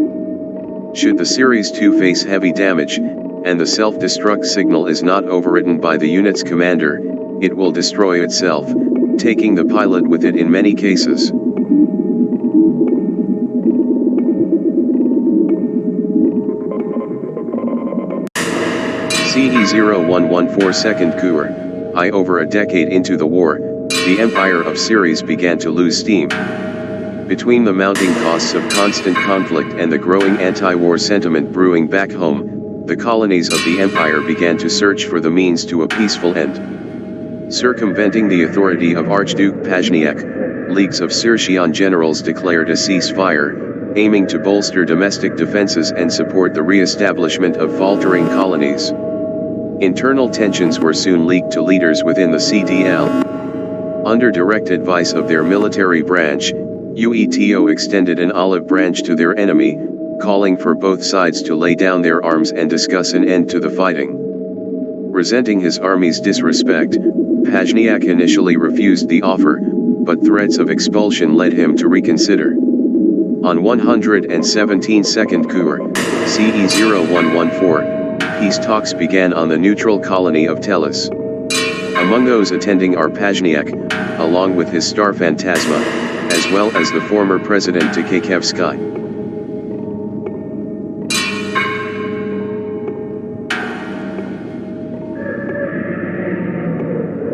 Should the Series 2 face heavy damage, and the self-destruct signal is not overwritten by the unit's commander, it will destroy itself, taking the pilot with it in many cases. CE0114 Second Cour. Over a decade into the war, the Empire of Ceres began to lose steam. Between the mounting costs of constant conflict and the growing anti-war sentiment brewing back home, the colonies of the Empire began to search for the means to a peaceful end. Circumventing the authority of Archduke Pajniak, leagues of Circean generals declared a ceasefire, aiming to bolster domestic defenses and support the re-establishment of faltering colonies. Internal tensions were soon leaked to leaders within the CDL. Under direct advice of their military branch, UETO extended an olive branch to their enemy, calling for both sides to lay down their arms and discuss an end to the fighting. Resenting his army's disrespect, Pajniak initially refused the offer, but threats of expulsion led him to reconsider. On 117 Second Cour, CE0114, peace talks began on the neutral colony of Tellus. Among those attending are Pajniak, along with his Star Phantasma, as well as the former President Tkakhevsky.